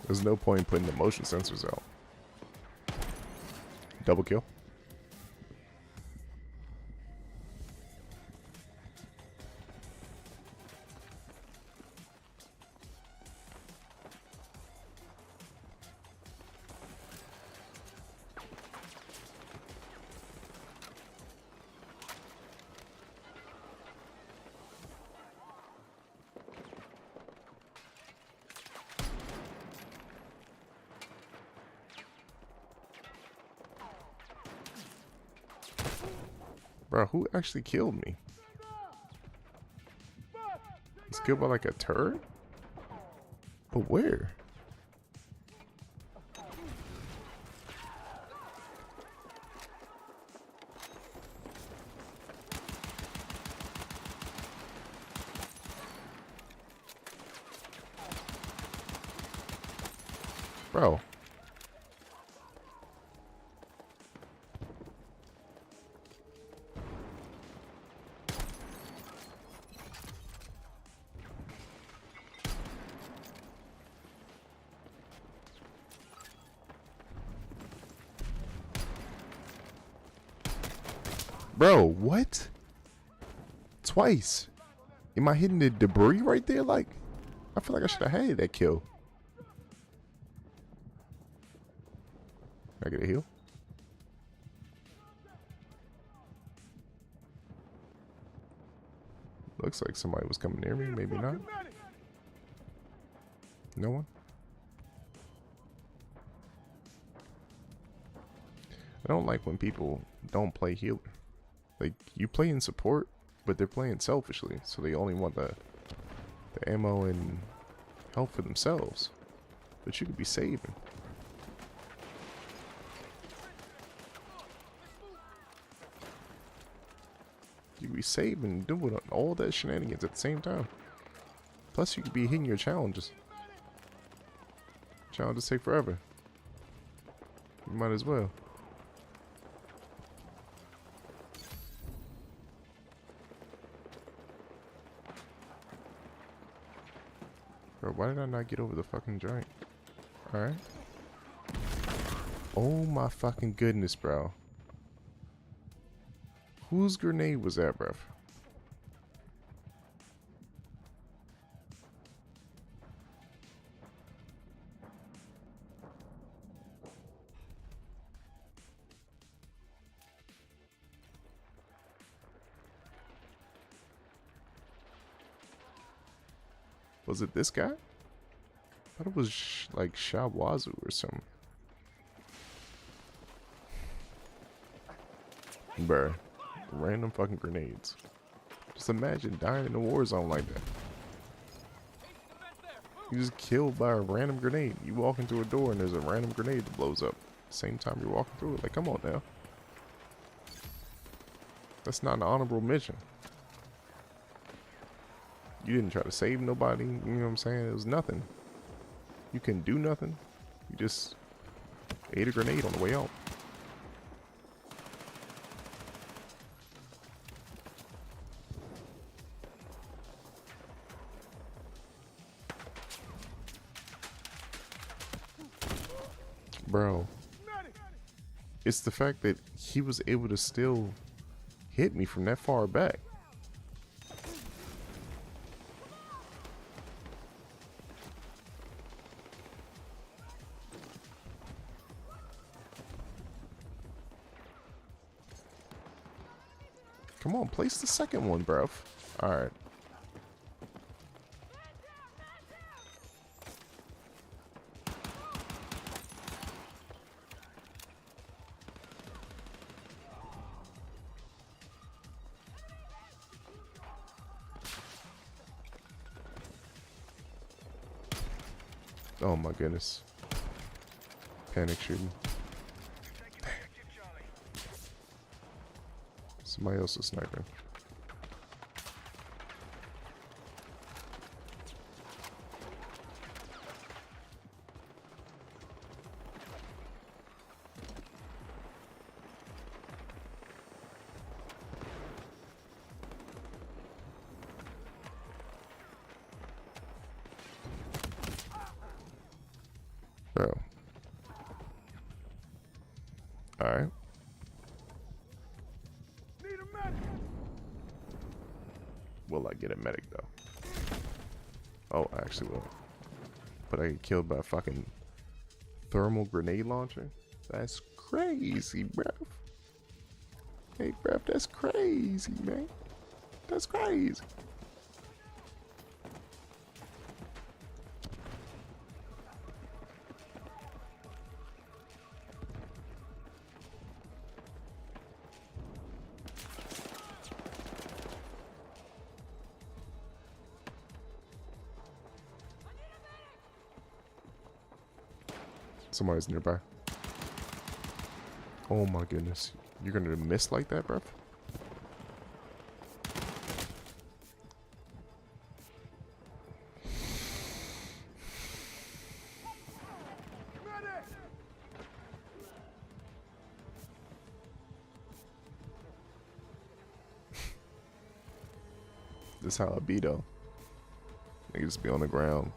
There's no point in putting the motion sensors out. Double kill. Bro, who actually killed me? He's killed by like a turd? But where? Bro. Bro, what? Twice. Am I hitting the debris right there? Like, I feel like I should have had that kill. Can I get a heal? Looks like somebody was coming near me. Maybe not. No one? I don't like when people don't play healer. Like, you play in support, but they're playing selfishly, so they only want the ammo and health for themselves. But you could be saving. You could be saving and doing all that shenanigans at the same time. Plus, you could be hitting your challenges. Challenges take forever. You might as well. Bro, why did I not get over the fucking giant? Alright. Oh my fucking goodness, bro. Whose grenade was that, bruv? Was it this guy? I thought it was like Shawazu or something. Bruh. Random fucking grenades. Just imagine dying in a war zone like that. You just killed by a random grenade. You walk into a door and there's a random grenade that blows up. Same time you're walking through it. Like, come on now. That's not an honorable mission. You didn't try to save nobody. You know what I'm saying? It was nothing. You can do nothing. You just ate a grenade on the way out. Bro, it's the fact that he was able to still hit me from that far back. Come on, place the second one, bruv. Alright. Oh my goodness. Panic shooting. Somebody else is sniping. Bro. Alright. Will I get a medic though? Oh, I actually will. But I get killed by a fucking thermal grenade launcher? That's crazy, bruv. Hey, bruv, that's crazy, man. That's crazy. Somebody's nearby. Oh my goodness. You're gonna miss like that, bruv? This is how I be though. Nigga just be on the ground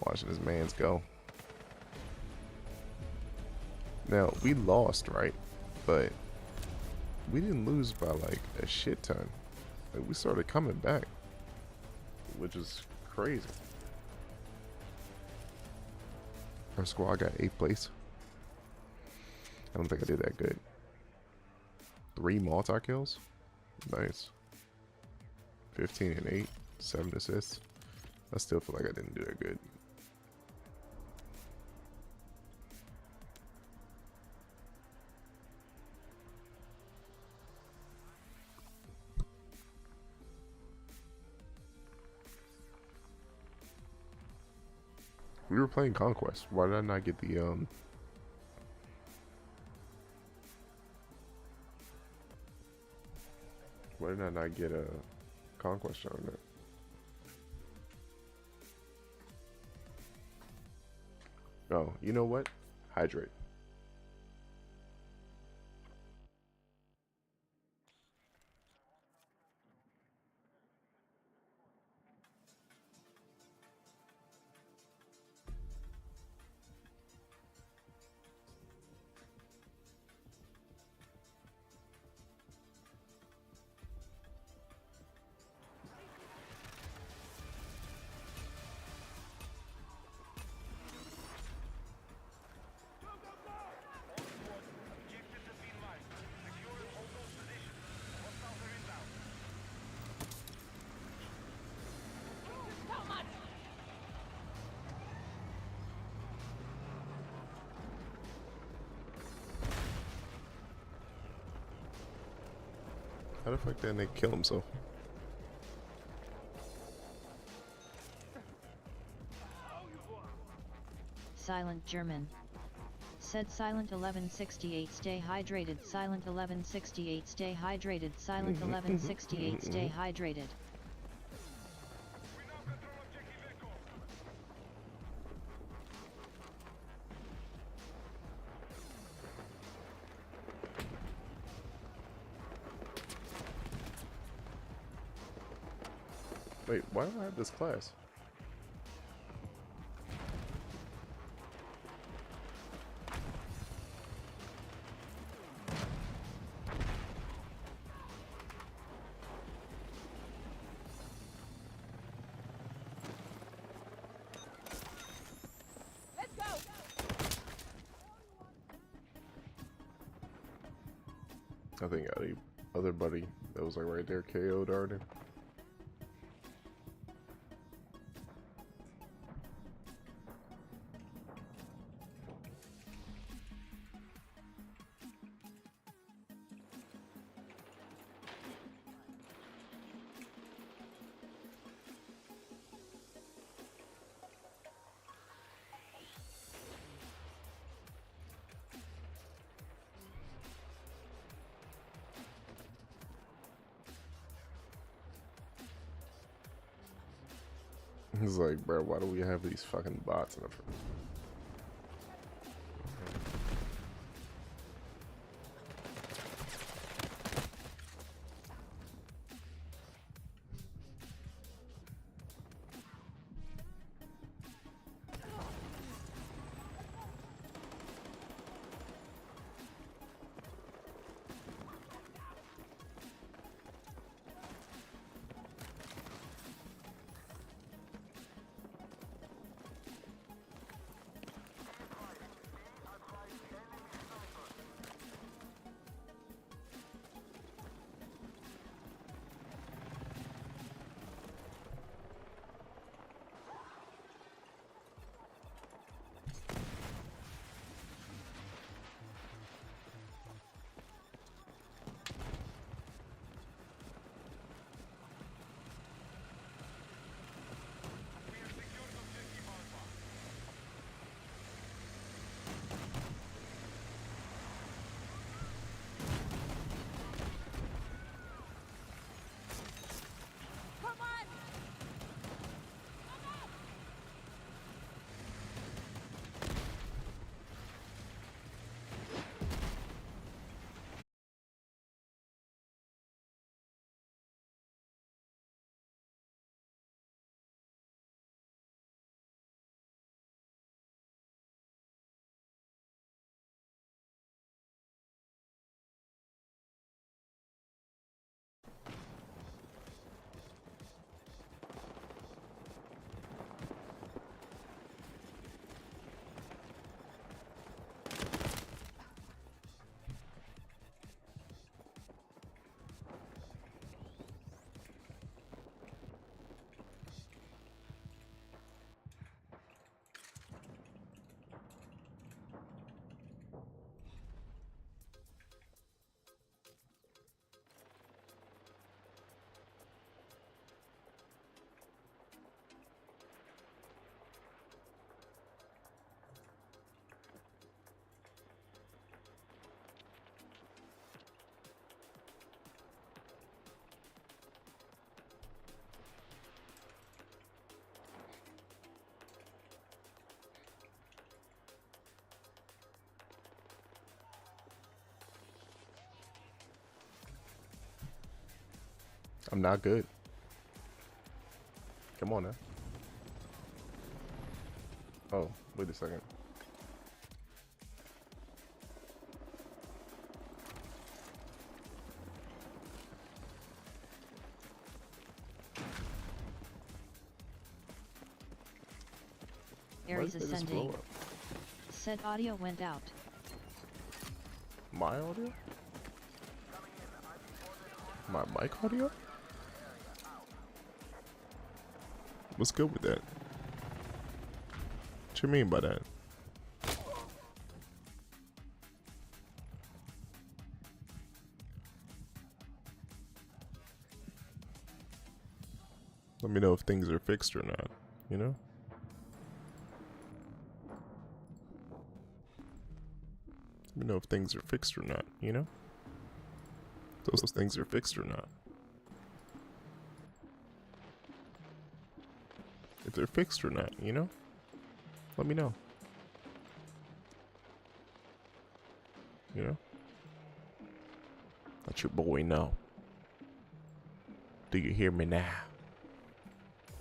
watching his mans go. Now, we lost, right? But we didn't lose by like a shit ton. Like, we started coming back, which is crazy. Our squad got 8th place. I don't think I did that good. 3 multi-kills? Nice. 15 and 8, 7 assists. I still feel like I didn't do that good. We were playing Conquest. Why did I not get the Why did I not get a Conquest on that? Oh, you know what? Hydrate. How the fuck did Nick kill himself? Silent German. Said Silent 1168 stay hydrated. Silent 1168 stay hydrated. Silent 1168 stay hydrated. Wait, why do I have this class? Let's go. I think the other buddy that was like right there KO'd already. He's like, bro, why do we have these fucking bots in the front? Come on. I'm not good. Come on now. Oh, wait a second. Aries Why did they just ascending. blow up? Said audio went out. My audio? My mic audio? What's good with that? What you mean by that? Let me know if things are fixed or not, you know? Let me know if things are fixed or not, you know? Those things are fixed or not. If they're fixed or not, you know? Let me know. You know? Let your boy know. Do you hear me now?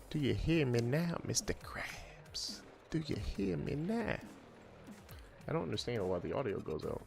Do you hear me now, Mr. Krabs? Do you hear me now? I don't understand why the audio goes out.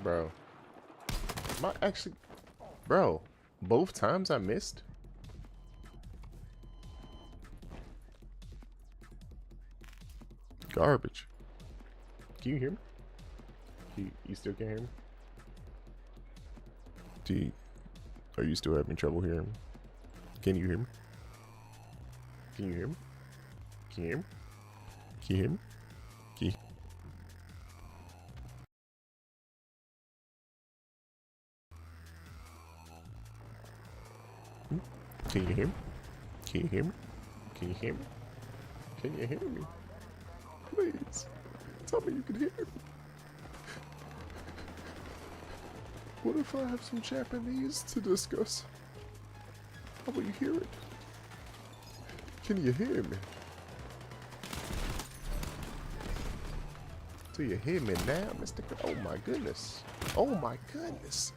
Bro. Am I actually... Bro. Both times I missed? Garbage. Can you hear me? You still can't hear me? Are you still having trouble hearing me? Can you hear me? Can you hear me? Can you hear me? Can you hear me? Can you... Can you hear me? Can you hear me? Can you hear me? Can you hear me? Please, tell me you can hear me. What if I have some Japanese to discuss? How will you hear it? Can you hear me? Do you hear me now, Mr. Oh my goodness. Oh my goodness.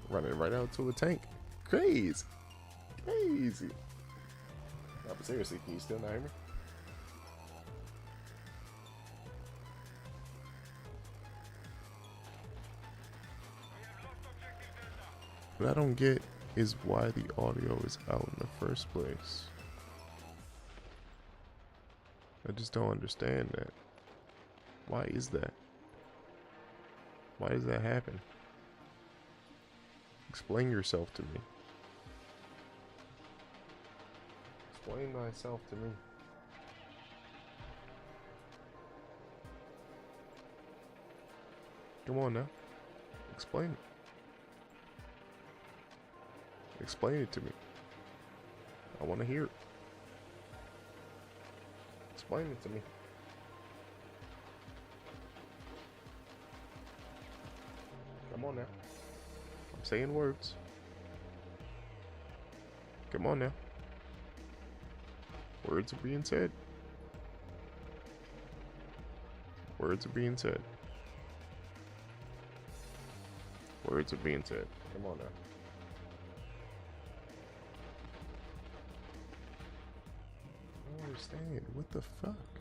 Running right out to a tank. Crazy. Crazy. No, but seriously, can you still not hear me? What I don't get is why the audio is out in the first place. I just don't understand that. Why is that? Why does that happen? Explain yourself to me. Explain thyself to me. Come on now. Explain it. Explain it to me. I want to hear it. Explain it to me. Come on now. I'm saying words. Come on now. Words are being said. Words are being said. Words are being said. Come on now. I don't understand. What the fuck?